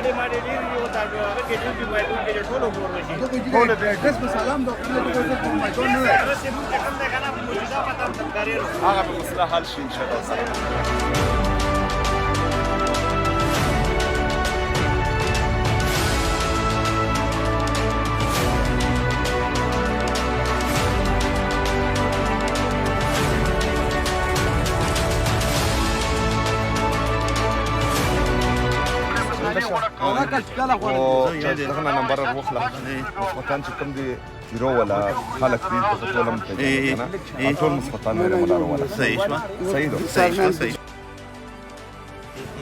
ګاډي ماډي ډېرې دي اوس هغه کې ډېرې میدان کې ټولو کور وشي ټولو د ایډرس په سلام د خپل د میدان نه هغه چې موږ کوم ځای کنه موجوده پته هم تمکاري هغه په مسله حل شي ان شاء الله دغه نمبر وروخله مثبتان چې کوم دي پیرو ولا خلک دي په ټول هم ته ټول مثبتان لري مدار ولا صحیح شو صحیح ده صحیح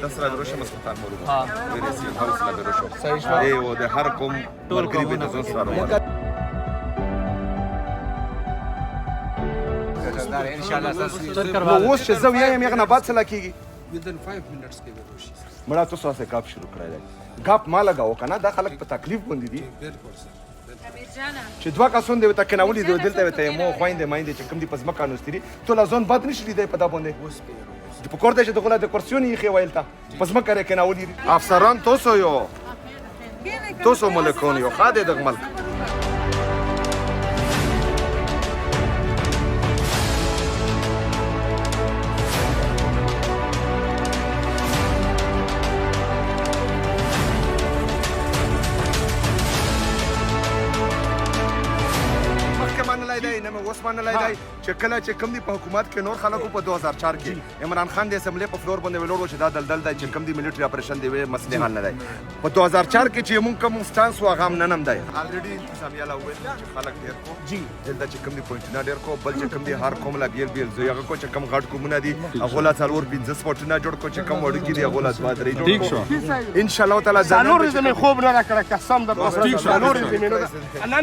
دسره دروشه مثبتان موجود ها ویرسي حوصله دروشه صحیح شو دی او د هر کوم ملګری به د ځون سره ولا ان شاء الله تاسو اوس چې زه وایم یغه نه بعد څه لکېږي within 5 minutes کې به وشي مړه تاسو سره کاپ شروع کړی دی کاپ ما لګاو کنه دا خلک په تکلیف باندې دي چې دوه کسون دی ته کناولي دی دلته ته مو خويندې مایندې چې کوم دی پس مکه نوستري ټول ځون بد نشي دی په دا باندې په کور ته چې دغه د کورسیونی خې ویلتا پس مکه کناولي افسران توسو ملکون یو خاده د ملک عثمان لایدای چې کله چې کوم دی په حکومت کې نور خلکو په 2004 کې عمران خان د اسمبلی په فلور باندې ویلوړو چې دا دلدل دی چې کوم دی ملټری اپریشن دی مسلې حل نه دی په 2004 کې چې مونږ کوم سټانس واغ هم ننم دی الریډي انتظامیه لا وې چې خلک ډیر کو جی دلته چې کوم دی پوینټونه ډیر کو بل چې کوم دی هر کوم لا بیل زو یغه کو چې کوم غټ کومونه دي هغه لا څلور 15 سپورټونه جوړ کو چې کوم وړو کې دی هغه لا دوه درې جوړ کو ان شاء الله تعالی څلور زمي خوب نه راکړه قسم در څلور زمي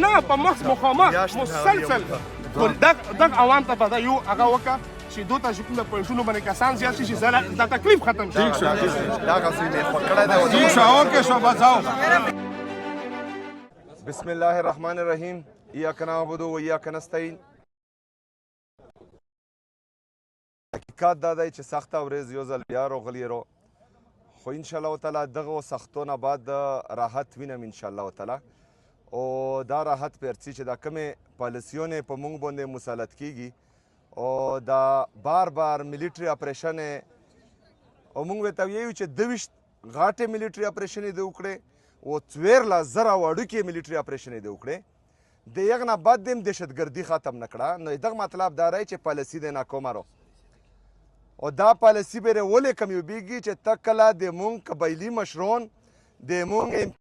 نه په مخ مخامخ مسلسل دغه عوام ته پته یو هغه وکړه چې دوی ته چې کوم پوینټونو باندې کسان زیات شي چې دا تکلیف ختم شي دا غسې نه پکړه ده بسم الله الرحمن الرحیم ایاک نعبد و ایاک نستعین حقیقت دا دی چې سخته ورځ یو ځل بیا راغلی خو ان شاء الله تعالی دغه سختونه بعد راحت وینم ان شاء الله تعالی او دا راحت پرڅی چې دا کومه پالیسیونه په مونږ باندې مسلط کیږي او دا بار ملټری اپریشن او مونږ ته ویو چې 22 غاټه ملټری اپریشن دی وکړي او 4000 وړو کې ملټری اپریشن دی وکړي د یغه نه بعد د دهشتګردي ختم نکړه نو دغه مطلب دا رای چې پالیسی د ناکومه او دا پالیسی به ولې کم یو بیږي چې تکلا د مونږ قبایلی مشرون د مونږ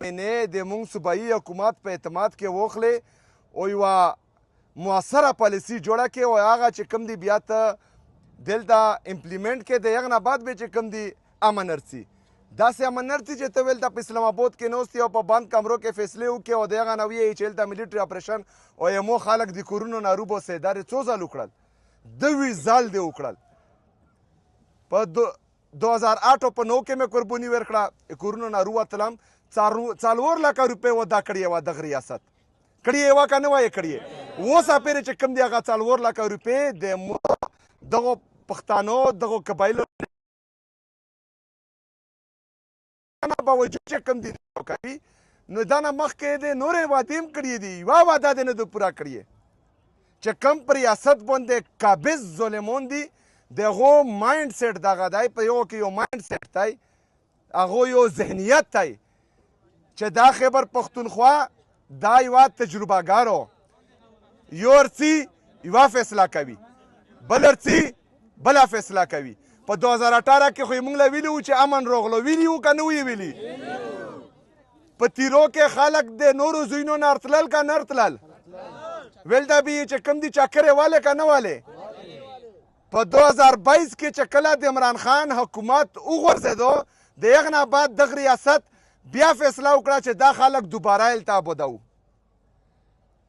امنه د مونږ صوبایي حکومت په اعتماد کې وخلې او یو موثره پالیسی جوړه کې او هغه چې کم دی بیا ته دلته امپلیمنٹ کې د یغه نه بعد به چې کم دی امن ارسي داسې امن ارسي چې ته ولته په اسلام آباد کې نوستي او په بند کمرو کې فیصله وکړي او د یغه نه وی چې دلته ملټری اپریشن او یمو خلک د کورونو ناروبو سیدار څو ځل وکړل دوی ځل دی وکړل په 2008 په 9 کې مې قرباني ورکړه کورونو نارو وتلم 4 لک روپے ودا کړی و د ریاست کړی و کنه وای کړی و سپېره چې کم دی هغه 4 لک روپے د دغه پښتانو دغه قبایل نه باوجود چې کم دی کوي نو دا نه مخکې د نورې وادیم کړی دی وا واده د نه د پورا کړی چې کم پر ریاست باندې قابض ظلمون دي دغه مایند سیټ دغه دی په یو کې یو مایند سیټ دی هغه یو ذهنیت دی چې دا خیبر پښتونخوا دا یو تجربهګارو یو ارڅي یو فیصله کوي بل ارڅي بل فیصله کوي په 2018 کې خو موږ لا ویلو چې امن روغلو ویلو کنه ویلی په تیرو کې خلک د نورو زینو نارتلل کا نرتلل ویل دا به چې کم دي چاکره والے کا نه والے په 2022 کې چې کله د عمران خان حکومت وغورځېدو د هغه نه بعد دغه ریاست بیا فیصله وکړه چې دا خلک دوباره التابودو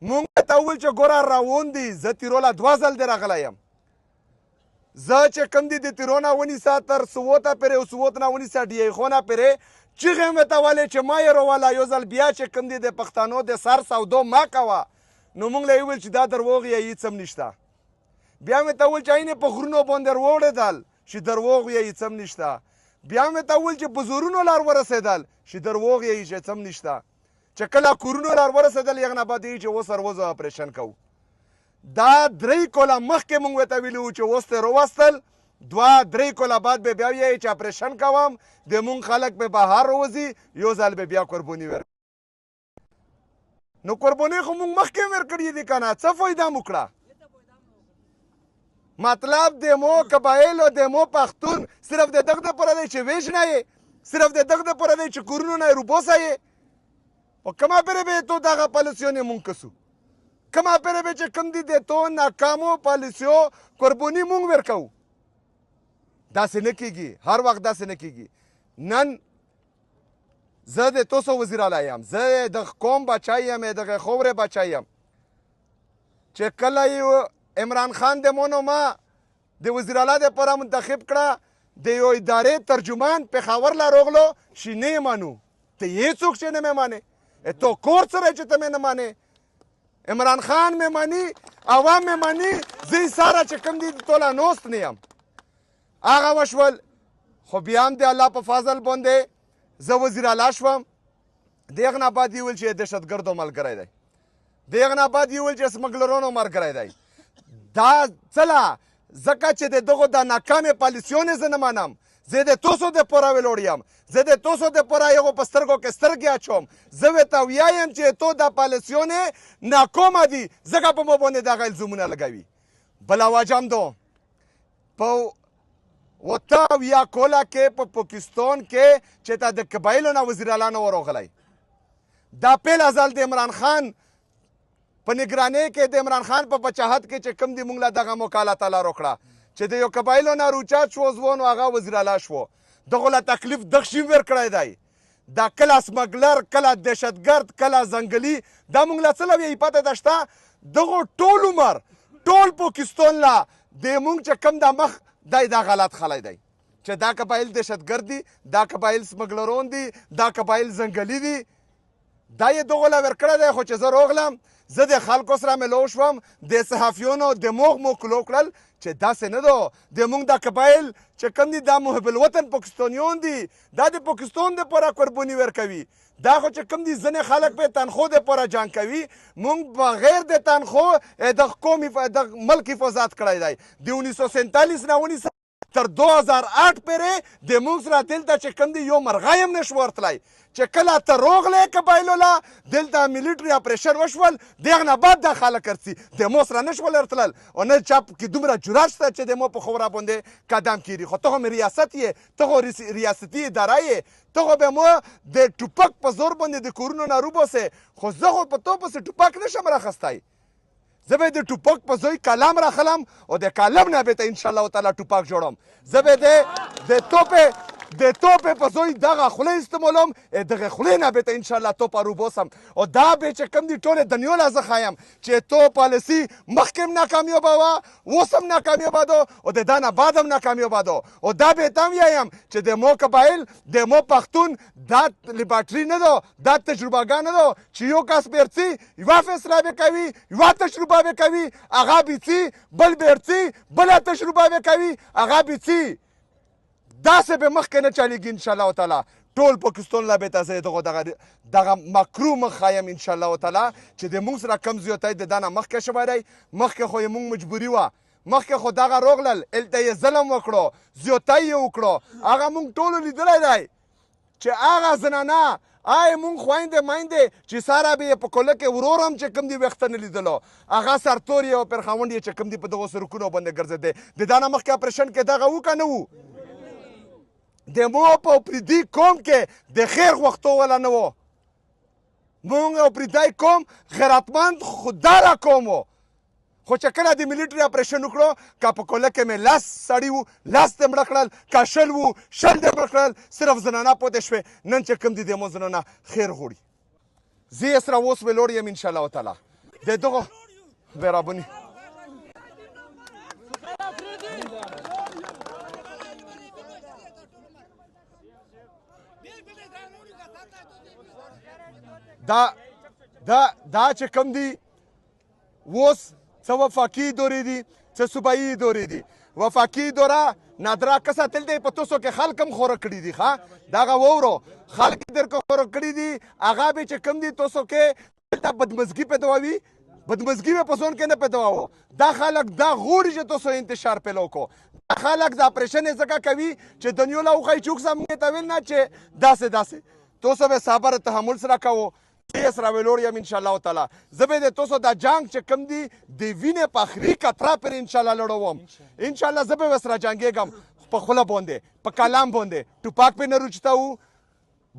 مونږ ته وویل چې ګوره روان دي زه تیروله 2 ځل دی راغلی یم زه چې کوم دي د تیرونه ونیسه تر سووته پرې او سووت نه ونیسه ډی خونه پرې چیغې مې ته ولې چې ما یې روله یو ځل بیا چې کوم دي د پښتنو د سر سودو ما کوه نو مونږ له یې وویل چې دا دروغ یې هېڅ هم نشته بیا مې ته وویل چې عین په غرونو باندې وروړېدل چې دروغ یې هېڅ هم نشته بیا مې ته وویل چې په زورونو لار ورسېدل چې دروغ یې چې څه هم نشته چې کله کورونو لار ورسېدل هغه نه بعد یې چې اوس هر وزه اپریشن کوو دا 3 کوله مخکې مونږ ورته ویلي وو چې اوس ترې ووستل 2-3 کوله بعد به بیا وایي چې اپریشن کوم د مونږ خلک به بهر وځي یو ځل به بیا قرباني ورکړي نو قرباني خو مونږ مخکې ورکړي دي که نه څه فایده مو کړه مطلب د مو قبایل او د مو پښتون صرف د دغه دپاره دی چې ویشنه یې صرف د دغه دپاره دی چې کورونو نه یې روبوسه یې او کما پرې به تو دغه پالیسیون یې مونږ کسو کما پرې به چې کوم دي د تو ناکامو پالیسیو قرباني مونږ ورکوو داسې نه کېږي هر وخت داسې نه کېږي نن زه د توسو وزیر اعلی یم زه د قوم بچی یم د خاورې بچی یم چې کله یې عمران خان د مونو ما د وزیر اعلی دپاره منتخب کړه د یو ادارې ترجمان پېښور لا روغلو چې نه یې مانو ته یې څوک چې نه مې مانې تو کور سره چې ته مې نه مانې عمران خان مې مانی عوام مې مانی زه یې ساره چې کوم دي توله نوست نه یم هغه وشول خو بیا هم د الله په فضل باندې زه وزیر اعلی شوم د هغه نه بعد یې ویل چې دهشتګردو ملګری دی د هغه نه بعد یې ویل چې سمګلرونو ملګری دی دا څله ځکه چې د دغو د ناکامې پالیسیونې زه نه منم زه د توسو دپاره ویلوړ یم زه د توسو دپاره هغو په سترګو کې سترګې اچوم زه ورته ویایم چې تو دا پالیسیونې ناکامه دي ځکه په مو باندې دغه الزامونه لګوي بله وجه هم دو په وته ویا کوله کې په پاکستان کې چې تا د قبایلو نه وزیر اعلی نه ورغلی دا پیل ازل د عمران خان په نگرانۍ کې د عمران خان په بچاهت کې چې کوم دي مونږ له دغه موقع الله تعالی روکړه چې د یو قبایلو نه روچات شو ځوان هغه وزیر اعلی شو دغه له تکلیف دغ شي ورکړی دی دا کله سمګلر کله دهشتګرد کله ځنګلي دا مونږ له څه له ویې پته ده شته دغو ټول عمر ټول پاکستان له د مونږ چې کوم دا مخ دی دا غلط خلی دی چې دا قبایل دهشتګرد دي دا قبایل سمګلرون دي دا قبایل ځنګلي دي دا یې دغو له ورکړی دی خو چې زه روغلم زه د خلکو سره ملو شوم د صحافیونو د موغ موکلو کړل چې داسې نه ده د مونږ دا قبایل چې کوم دي دا محب الوطن پاکستانیان دي دا د پاکستان دپاره قرباني ورکوي دا خو چې کوم دي ځینې خلک په تنخوا دپاره جنګ کوي مونږ بغیر د تنخوا د قوم د ملک حفاظت کړی دی د 1947 نه ونیسه تر 2008 پورې د مونږ سره دلته چې کوم دي یو مرغۍ هم نشو ورتلی چې کله ته روغلی قبایلو له دلته میلیټري اپریشن وشول د هغه نه بعد دا خلک ارڅي د مو سره نشول ورتلل او نه چا کې دومره جرات شته چې د مو په خوره باندې قدم کیږي خو ته هم ریاست یې ته خو ریاستي اداره یې ته خو به مو د ټوپک په زور باندې د کورونو نه روباسې خو زه خو په تو پسې ټوپک نشم راخستی زه به د ټوپک په ځای کلم راخلم او د کلم نه به ته انشاءالله تعالی ټوپک جوړم زه به د توپې په ځای دغه خوله استعمالوم دغه خولې نه به ته انشاءالله توپه روباسم او دا به چې کوم دي ټولې دنیا له زه ښایم چې تو پالیسي مخکې هم ناکامیابه وه اوس هم ناکامیابه ده او د دا نه بعد هم ناکامیابه ده او دا به ته هم ویایم چې د مو قبایل د مو پښتون دا لیباټري نه ده دا تجربهګاه نه ده چې یو کس به ارڅي یوه فیصله به کوي یوه تجربه به کوي هغه بیڅي بل به ارڅي بله تجربه به کوي هغه بیڅي داسې به مخکې نه چلیږي انشاءالله تعالی ټول پاکستان لا به ته زه دغه مکرو مخ ښایم انشاءالله تعالی چې د مونږ سره کم زیاتی د دا نه مخکې شوی دی مخکې خو یې مونږ مجبوري وه مخکې خو دغه روغلل هلته یې ظلم وکړو زیاتی یې وکړو هغه مونږ ټولو لیدلی دی چې هغه زنانه آی مونږ خویندې میندې چې ساره به یې په کوله کې ورور هم چې کوم دي ویښته نه لیدلو هغه سرتور یې او پرخاوند یې چې کوم دي په دغو سرکونو باندې ګرځېدی د دا نه مخکې اپریشن کې دغه و که نه و د مو په پردي قوم کې د خیر غوښتو والا نه و مونږ او پردی قوم غیرتمند خودداره قوم و خو چې کله د میلیټري اپریشن وکړو که په کوله کې مې 10 سړي وو 10 دې مړه کړل که 10 وو 10 دې مړه کړل صرف زنانه پاتې شوې نن چې کوم دي د مو زنانه خیر غواړي زه یې سره اوس ویلوړ یم انشاءالله تعالی د دغو برابري دا چې کوم دي اوس څه وفاقي دورې دي څه صوبایي دورې دي وفاقي دوره نادرا کسه تل دی په تاسو کې خلک هم خوره کړي دي ښه دغه وورو خلک در کو خوره کړي دي هغه به چې کم دي تاسو کې دلته بدمزګي پیدا وي بدمزګي به په ځون کې نه پیدا وو دا خلک دا غوړي چې تاسو انتشار پیلو کو دا خلک د اپریشن ځکه کوي چې دنیا له خوای چوک سم ته ویل نه چې داسې تاسو به صبر تحمل سره کوو اس را ویلوړ یم ان شاء الله تعالی زبې د تاسو دا جنگ چې کم دي د وینې په اخري کتره پر ان شاء الله لړوم ان شاء الله زبې وسره جنگېږم په خوله باندې په کلام باندې ټوپاک په نه روچتاو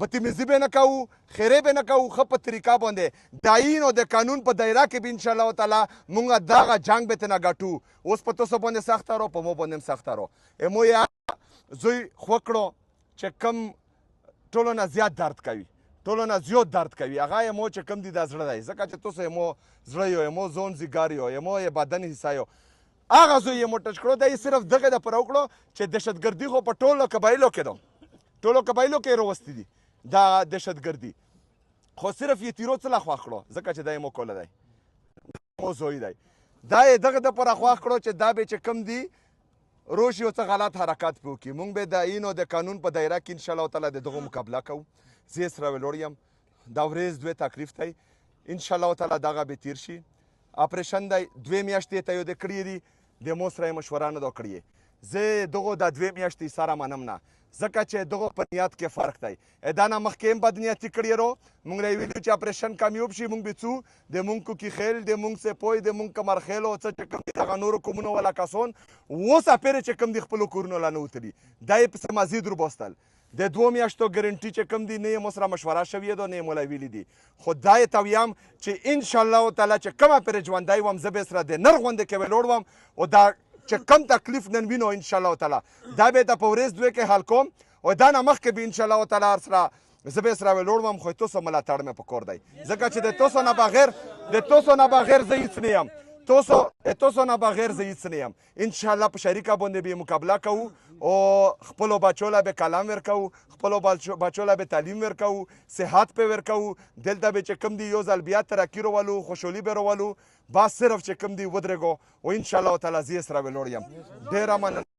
بدتمیزي به نه کوو خیرې به نه کوو ښه په طریقه باندې د آیین او د قانون په دایره کې به انشاءالله تعالی مونږ دغه جنګ به ترنه ګټو اوس په تاسو باندې سخته رو په مو باندې هم سخته رو امو یا زوی خو کړو چې کم ټولو نه زیات درد کوي ټولو نه زیات درد کوي هغه یې مو چې کم دي دا زړه دی ځکه چې تاسو یې مو زړه یو مو زون زیګار یو مو یې بدن حصه یو هغه زوی یې مو ټچ کړو دا یې صرف دغه دپاره وکړو چې دهشتګردي خو په ټولو قبایلو کې ده ټولو قبایلو کې یې راوستي دي دا دهشتګردي خو صرف یې تیرو څه له خوښ کړو ځکه چې دا یې مو کوله دی مو زوی دی دا یې دغه دپاره خوښ کړو چې دا به چې کم دي روش یو څه غلط حرکات پې وکړي مونږ به د آیین او د قانون په دایره کې انشاءالله تعالی د دغو مقابله کوو زه یې سره ویلوړ یم دا ورځ دوی تکلیف دی انشاءالله تعالی دغه به تیر شي اپریشن دی 2 میاشتې ته یو د کړي دي د مو سره یې مشوره نه ده کړې زه دغو دا 2 میاشتې سره منم نه ځکه چې دغو په نیت کې فرق دی دا نه مخکې هم بدنیتي کړې رو مونږ له ویلو چې اپریشن کامیاب شي مونږ به څو د مونږ کوکي خیل د مونږ سپوی د مونږ کمر خیل او څه چې کوم دي هغه نورو کومونو والا کسان اوس اپېرې چې کوم دي خپلو کورونو لا نه وتلي دا یې پسې مزید روبوستل د 2 میاشتو ګارنټي چې کوم دي نه یې مو سره مشوره شوې ده نه یې مولا ویلي دي خو دا یې ته ویم چې انشاءالله تعالی چې کومه پرې ژوندی وم زه به سره د نر غوندې کې ویلوړ وم او دا چې کم تکلیف نن وینو انشاءالله تعالی دا به ته په ورځ دوی کې حل کوم او دا نه مخکې به انشاءالله تعالی هر سره زه به سره ویلوړ وم خو تاسو ملاتړ مې په کور دی ځکه چې د تاسو نه بغیر زه هېڅ نه یم تاسو نه بغیر زه هېڅ نه یم انشاءالله په شریکه باندې به مقابله کوو او خپلو بچو له به کلام ورکوو خپلو بچو له به تعلیم ورکوو صحت پې ورکوو دلته به چې کوم دي یو ځل بیا ترقي راولو خوشحالي به راولو بس صرف چې کوم دي ودرېږو او انشاءالله تعالی زه یې سره ویلوړ یم ډېره مننه